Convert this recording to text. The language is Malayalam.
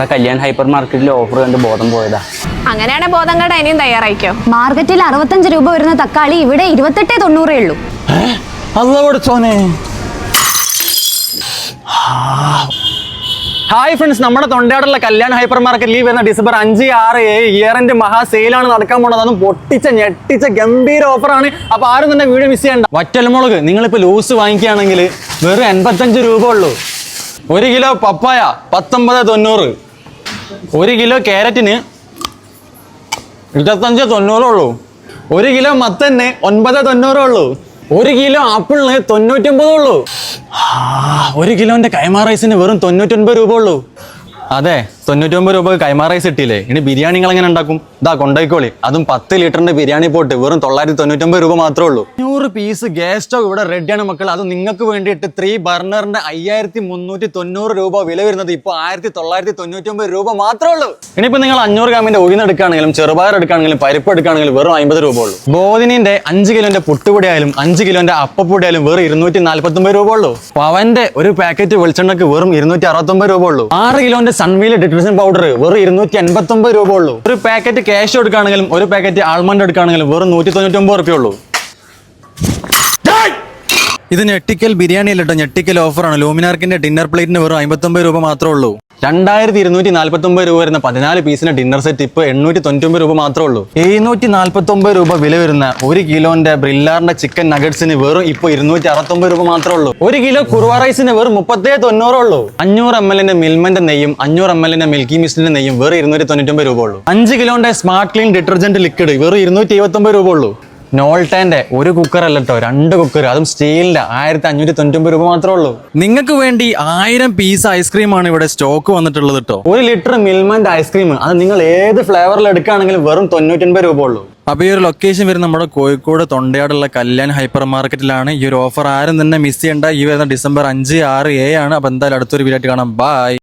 നമ്മുടെ കല്യാൺ ഹൈപ്പർ മാർക്കറ്റിലെ ഓഫർ കണ്ട് ബോധം പോയതാ. അങ്ങനെയാണെങ്കിൽ ബോധം കണ്ട ഇനിയും തയ്യാറായിക്കോ. മാർക്കറ്റിൽ 65 രൂപ വരുന്ന തക്കാളി ഇവിടെ 28.90 ഉള്ളൂ. ഹായ് ഫ്രണ്ട്സ്, നമ്മുടെ തൊണ്ടയാടുള്ള കല്യാൺ ഹൈപ്പർ മാർക്കറ്റിൽ വരുന്ന ഡിസംബർ 5, 6, 7 ഇയർ എൻഡ് മഹാ സെയിലാണ് നടക്കാൻ പോകുന്നത്. അതും പൊട്ടിച്ച ഞെട്ടിച്ച ഗംഭീര ഓഫറാണ്. അപ്പൊ ആരും തന്നെ വീഡിയോ മിസ് ചെയ്യണ്ട. വറ്റൽമുളക് നിങ്ങളിപ്പോ ലൂസ് വാങ്ങിക്കുകയാണെങ്കിൽ വെറും 85 രൂപ ഉള്ളൂ. 1 കിലോ പപ്പായ 19.90. 1 കിലോ ക്യാരറ്റിന് 25.90 ഉള്ളൂ. 1 കിലോ മത്തന് 9.90 ഉള്ളൂ. 1 കിലോ ആപ്പിളിന് 99 ഉള്ളൂ. 1 കിലോന്റെ കൈമാ റൈസിന് വെറും 99 രൂപ ഉള്ളൂ. അതെ, 99 രൂപ കൈമാ റൈസ് ഇട്ടില്ലേ. ഇനി ബിരിയാണി നിങ്ങൾ എങ്ങനെ ഉണ്ടാക്കും? ഇതാ കൊണ്ടുപോയിക്കോളി. അതും 10 ലിറ്ററിന്റെ ബിരിയാണി പോട്ട് വെറും 999 രൂപ മാത്രമേ ഉള്ളൂ. 100 പീസ് ഗ്യാസ് സ്റ്റവ് ഇവിടെ റെഡിയാണ് മക്കൾ. അത് നിങ്ങൾക്ക് വേണ്ടിയിട്ട് 3 ബർണറിന്റെ 5390 രൂപ വില വരുന്നത് ഇപ്പോൾ 1999 രൂപ മാത്രമേ ഉള്ളൂ. ഇനിയിപ്പോ നിങ്ങൾ 500 ഗ്രാമിന്റെ ഉയർന്ന് എടുക്കുകയാണെങ്കിലും ചെറുപയർ എടുക്കുകയാണെങ്കിലും പരിപ്പ് എടുക്കുകയാണെങ്കിലും വെറും 50 രൂപ ഉള്ളൂ. ബോധിനിന്റെ 5 കിലോന്റെ പുട്ടുപൊടി ആയാലും 5 കിലോന്റെ അപ്പപ്പൊടി ആയാലും വെറും 249 രൂപ ഉള്ളൂ. പവന്റെ ഒരു പാക്കറ്റ് വെളിച്ചെണ്ണക്ക് വെറും 269 രൂപ ഉള്ളൂ. 6 കിലോന്റെ സൺവീൽ ഡിറ്റർജന്റ് പൗഡർ വെറും 289 രൂപ ഉള്ളൂ. ഒരു പാക്കറ്റ് ക്യാഷ് എടുക്കുകയാണെങ്കിലും ഒരു പാക്കറ്റ് ആൽമണ്ട് എടുക്കുകയാണെങ്കിലും വെറും 199 രൂപ ഉള്ളൂ. ഇത് ഞെട്ടിക്കൽ ബിരിയാണി അല്ല കേട്ടോ, ഞെട്ടിക്കൽ ഓഫറാണ്. ലൂമിനാർക്കിന്റെ ഡിന്നർ പ്ലേറ്റിന് വെറും 59 രൂപ മാത്രമേ ഉള്ളൂ. 2249 രൂപ വരുന്ന 14 പീസിന്റെ ഡിന്നർ സെറ്റ് ഇപ്പൊ 899 രൂപ മാത്രമേ ഉള്ളൂ. 749 രൂപ വില വരുന്ന 1 കിലോന്റെ ബ്രില്ലാറിന്റെ ചിക്കൻ നഗറ്റ്സിന് വെറും ഇപ്പൊ 269 രൂപ മാത്രമേ ഉള്ളൂ. 1 കിലോ കുറുവ റൈസിന് വെറും 37.90 ഉള്ളൂ. 500 ml മിൽമന്റെ നെയ്യും 500 ml മിൽക്കി മിസ്റ്റിന്റെ നെയ്യും വെറും 299 രൂപ ഉള്ളൂ. 5 കിലോന്റെ സ്മാർട്ട് ക്ലീൻ ഡിറ്റർജന്റ് ലിക്വിഡ് വെറും 279 രൂപ ഉള്ളൂ. നോൾട്ടാന്റെ ഒരു കുക്കർ അല്ല കേട്ടോ, 2 കുക്കർ, അതും സ്റ്റീലിന്റെ 1599 രൂപ മാത്രമേ ഉള്ളൂ. നിങ്ങൾക്ക് വേണ്ടി 1000 പീസ് ഐസ്ക്രീമാണ് ഇവിടെ സ്റ്റോക്ക് വന്നിട്ടുള്ളത് കേട്ടോ. 1 ലിറ്റർ മിൽമന്റെ ഐസ്ക്രീം അത് നിങ്ങൾ ഏത് ഫ്ലേവറിൽ എടുക്കുകയാണെങ്കിലും വെറും 99 രൂപ ഉള്ളൂ. അപ്പൊ ഈ ഒരു ലൊക്കേഷൻ വരുന്നത് നമ്മുടെ കോഴിക്കോട് തൊണ്ടയാടുള്ള കല്യാൺ ഹൈപ്പർ മാർക്കറ്റിലാണ്. ഈ ഒരു ഓഫർ ആരും തന്നെ മിസ് ചെയ്യേണ്ട. ഈ വരുന്ന ഡിസംബർ 5, 6, 7 ആണ്. അപ്പൊ എന്തായാലും അടുത്തൊരു വീഡിയോ ആയിട്ട് കാണാം. ബൈ.